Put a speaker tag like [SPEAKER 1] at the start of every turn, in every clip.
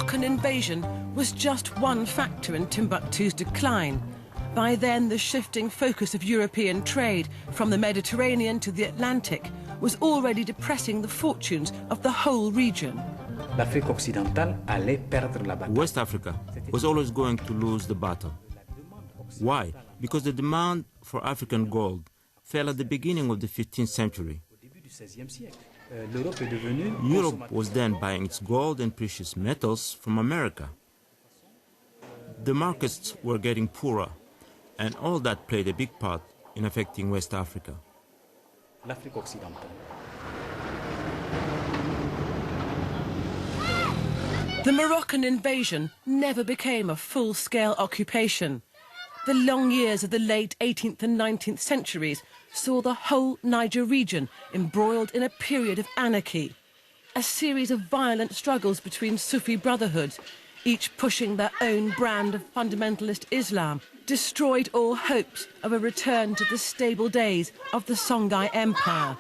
[SPEAKER 1] Moroccan invasion was just one factor in Timbuktu's decline. By then, the shifting focus of European trade from the Mediterranean to the Atlantic was already depressing the fortunes of the whole region.
[SPEAKER 2] West Africa was always going to lose the battle. Why? Because the demand for African gold fell at the beginning of the 15th century. Europe was then buying its gold and precious metals from America. The markets were getting poorer, and all that played a big part in affecting West Africa.
[SPEAKER 1] The Moroccan invasion never became a full-scale occupation. The long years of the late 18th and 19th centuries saw the whole Niger region embroiled in a period of anarchy, a series of violent struggles between Sufi brotherhoods, each pushing their own brand of fundamentalist Islam, destroyed all hopes of a return to the stable days of the Songhai Empire.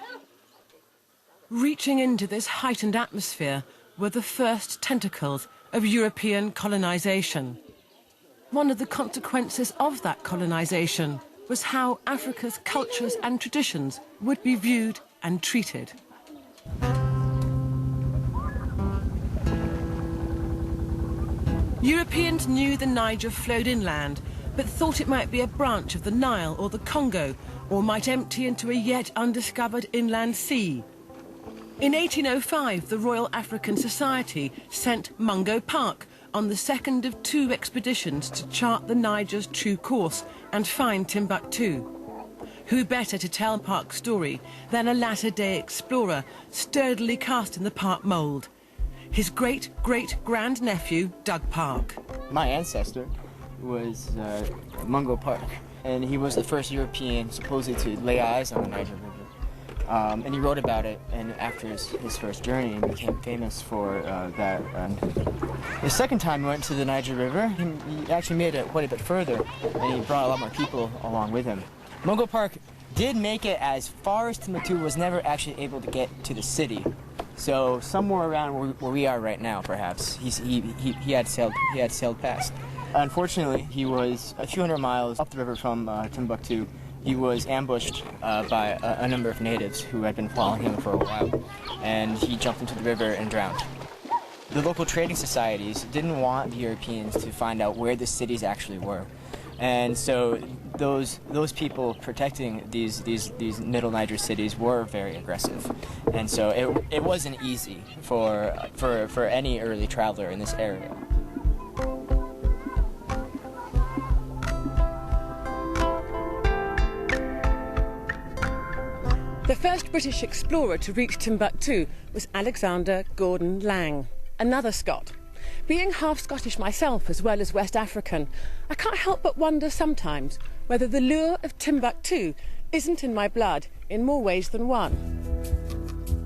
[SPEAKER 1] Reaching into this heightened atmosphere were the first tentacles of European colonization. One of the consequences of that colonization was how Africa's cultures and traditions would be viewed and treated. Europeans knew the Niger flowed inland, but thought it might be a branch of the Nile or the Congo, or might empty into a yet undiscovered inland sea. In 1805, the Royal African Society sent Mungo Park on the second of two expeditions to chart the Niger's true course and find Timbuktu. Who better to tell Park's story than a latter-day explorer sturdily cast in the Park mould? His great-great-grandnephew, Doug Park.
[SPEAKER 3] My ancestor was Mungo Park, and he was the first European supposedly to lay eyes on the Niger River. And he wrote about it, and after his first journey, and became famous for that. The second time he went to the Niger River, he actually made it quite a bit further, and he brought a lot more people along with him. Mungo Park did make it as far as Timbuktu, was never actually able to get to the city. So somewhere around where we are right now, perhaps, he had sailed past. Unfortunately, he was a few hundred miles up the river from Timbuktu. He was ambushed by a number of natives who had been following him for a while, and he jumped into the river and drowned. The local trading societies didn't want the Europeans to find out where the cities actually were, and so those people protecting these Middle Niger cities were very aggressive, and so it wasn't easy for any early traveler in this area.
[SPEAKER 1] The first British explorer to reach Timbuktu was Alexander Gordon Laing, another Scot. Being half Scottish myself as well as West African, I can't help but wonder sometimes whether the lure of Timbuktu isn't in my blood in more ways than one.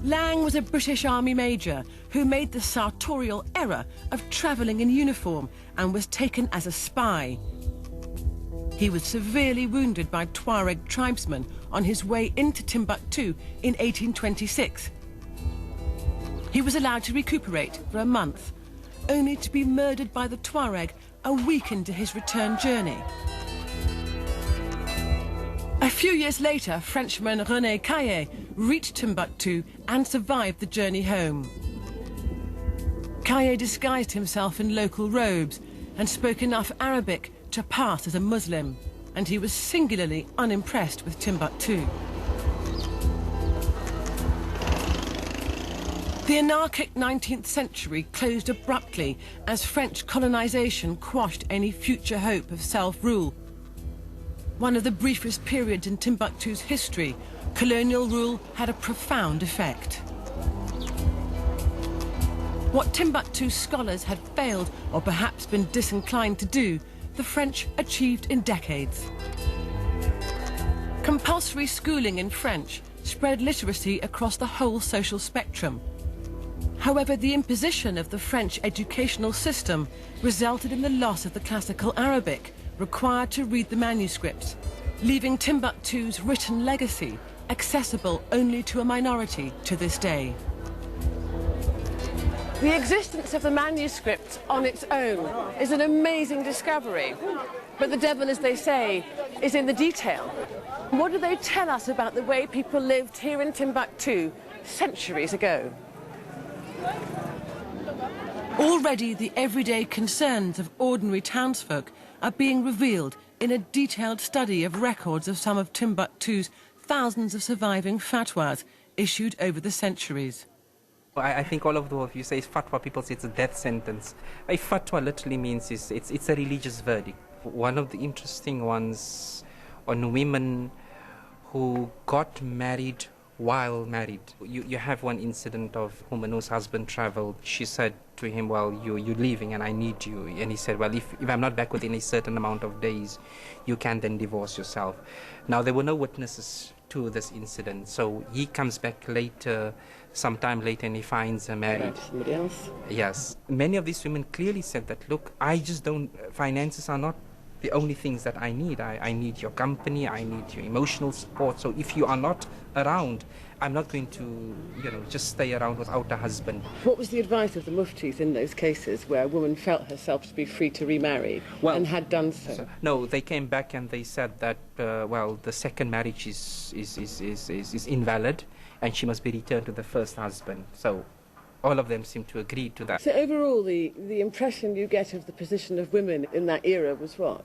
[SPEAKER 1] Laing was a British Army major who made the sartorial error of travelling in uniform and was taken as a spy. He was severely wounded by Tuareg tribesmen on his way into Timbuktu in 1826. He was allowed to recuperate for a month, only to be murdered by the Tuareg a week into his return journey. A few years later, Frenchman René Caillet reached Timbuktu and survived the journey home. Caillet disguised himself in local robes and spoke enough Arabic to pass as a Muslim, and he was singularly unimpressed with Timbuktu. The anarchic 19th century closed abruptly as French colonization quashed any future hope of self-rule. One of the briefest periods in Timbuktu's history, colonial rule had a profound effect. What Timbuktu scholars had failed or perhaps been disinclined to do, the French achieved in decades. Compulsory schooling in French spread literacy across the whole social spectrum. However, the imposition of the French educational system resulted in the loss of the classical Arabic required to read the manuscripts, leaving Timbuktu's written legacy accessible only to a minority to this day. The existence of the manuscript on its own is an amazing discovery. But the devil, as they say, is in the detail. What do they tell us about the way people lived here in Timbuktu centuries ago? Already the everyday concerns of ordinary townsfolk are being revealed in a detailed study of records of some of Timbuktu's thousands of surviving fatwas issued over the centuries.
[SPEAKER 4] I think all of the what you say is fatwa, people say it's a death sentence. A fatwa literally means it's a religious verdict. One of the interesting ones on women who got married while married. You have one incident of a woman whose husband traveled. She said to him, well, you're leaving and I need you. And he said, well, if I'm not back within a certain amount of days, you can then divorce yourself. Now, there were no witnesses to this incident, so he comes back later, sometime later, and he finds her married.
[SPEAKER 1] Somebody else?
[SPEAKER 4] Yes. Many of these women clearly said that, look, I just don't, finances are not the only things that I need. I need your company, I need your emotional support. So if you are not around, I'm not going to, just stay around without a husband.
[SPEAKER 1] What was the advice of the muftis in those cases where a woman felt herself to be free to remarry and had done so?
[SPEAKER 4] No, they came back and they said that, well, the second marriage is invalid and she must be returned to the first husband. So all of them seem to agree to that.
[SPEAKER 1] So overall, the impression you get of the position of women in that era was what?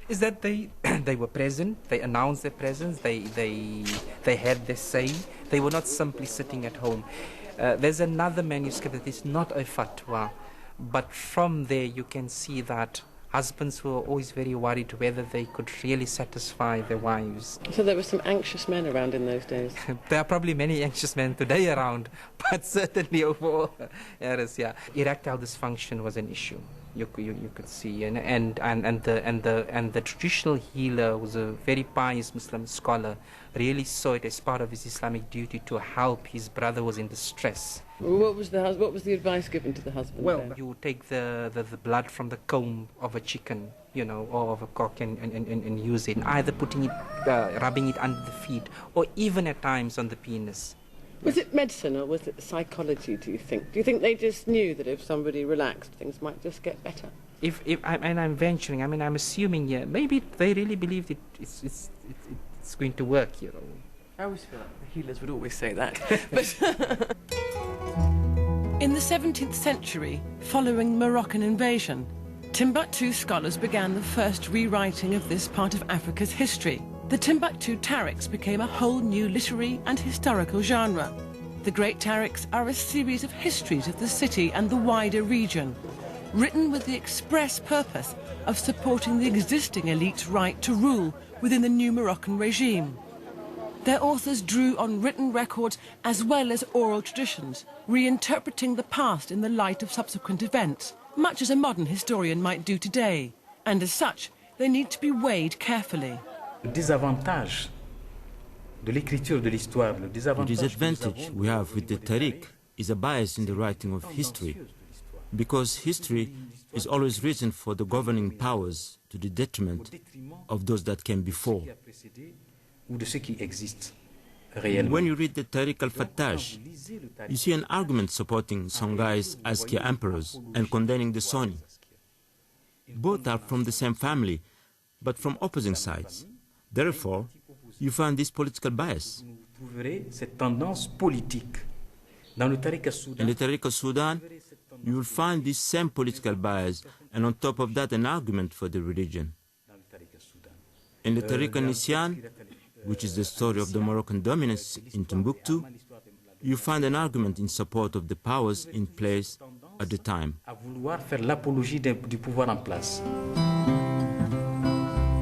[SPEAKER 4] Is that they were present, they announced their presence, they had their say, they were not simply sitting at home. There's another manuscript that is not a fatwa, but from there you can see that husbands were always very worried whether they could really satisfy their wives.
[SPEAKER 1] So there were some anxious men around in those days?
[SPEAKER 4] There are probably many anxious men today around, but certainly overall, yeah. Erectile dysfunction was an issue. You could see, and the traditional healer, was a very pious Muslim scholar, really saw it as part of his Islamic duty to help his brother who was in distress.
[SPEAKER 1] What was the advice given to the husband?
[SPEAKER 4] Well,
[SPEAKER 1] then?
[SPEAKER 4] you take the blood from the comb of a chicken, or of a cock, and use it, either putting it, rubbing it under the feet, or even at times on the penis.
[SPEAKER 1] Was it medicine or was it psychology, do you think? Do you think they just knew that if somebody relaxed, things might just get better?
[SPEAKER 4] I'm venturing, I'm assuming, maybe they really believed it's going to work,
[SPEAKER 1] I always feel like the healers would always say that. But in the 17th century, following Moroccan invasion, Timbuktu scholars began the first rewriting of this part of Africa's history. The Timbuktu tarikhs became a whole new literary and historical genre. The Great Tarikhs are a series of histories of the city and the wider region, written with the express purpose of supporting the existing elite's right to rule within the new Moroccan regime. Their authors drew on written records as well as oral traditions, reinterpreting the past in the light of subsequent events, much as a modern historian might do today. And as such, they need to be weighed carefully.
[SPEAKER 5] Le disadvantage de l'écriture de l'histoire, le
[SPEAKER 2] The disadvantage we have with the Tariq is a bias in the writing of history, because history is always written for the governing powers to the detriment of those that came before.
[SPEAKER 5] ou de ceux qui existent
[SPEAKER 2] When
[SPEAKER 5] réellement.
[SPEAKER 2] you read the Tariq al-Fattash, you see an argument supporting Songai's Askia emperors and condemning the Soni. Both are from the same family, but from opposing sides. Therefore, you find this political bias.
[SPEAKER 5] Vous trouverez cette tendance politique. Dans le Tariq
[SPEAKER 2] In
[SPEAKER 5] al-Soudan,
[SPEAKER 2] the Tariq al-Sudan, you will find this same political bias, and on top of that, an argument for the religion. In the Tariq al-Nisyan, which is the story of the Moroccan dominance in Timbuktu, you find an argument in support of the powers in place at the time.
[SPEAKER 5] à vouloir faire l'apologie du pouvoir en place.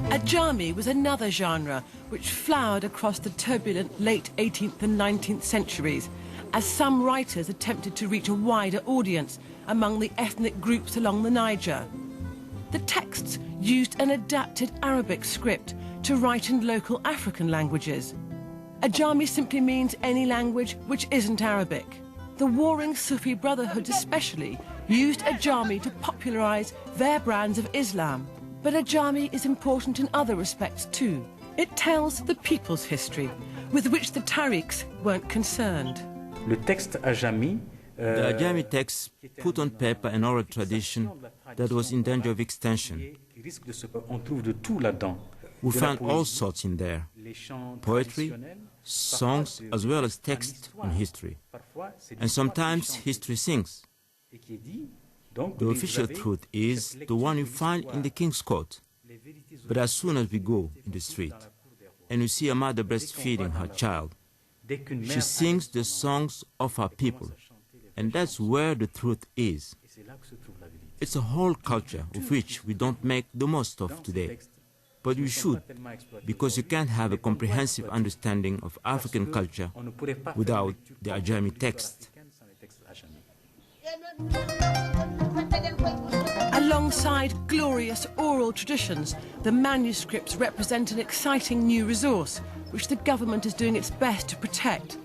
[SPEAKER 1] Ajami was another genre which flowered across the turbulent late 18th and 19th centuries, as some writers attempted to reach a wider audience among the ethnic groups along the Niger. The texts used an adapted Arabic script to write in local African languages. Ajami simply means any language which isn't Arabic. The warring Sufi brotherhood especially used Ajami to popularize their brands of Islam. But Ajami is important in other respects too. It tells the people's history, with which the Tariqs weren't concerned.
[SPEAKER 5] Le texte ajami
[SPEAKER 2] The Ajami texts put on paper an oral tradition that was in danger of extinction. We found all sorts in there: poetry, songs, as well as text on history. And sometimes history sings. The official truth is the one you find in the King's Court. But as soon as we go in the street and we see a mother breastfeeding her child, she sings the songs of her people. And that's where the truth is. It's a whole culture of which we don't make the most of today. But we should, because you can't have a comprehensive understanding of African culture without the Ajami text.
[SPEAKER 1] Alongside glorious oral traditions, the manuscripts represent an exciting new resource, which the government is doing its best to protect.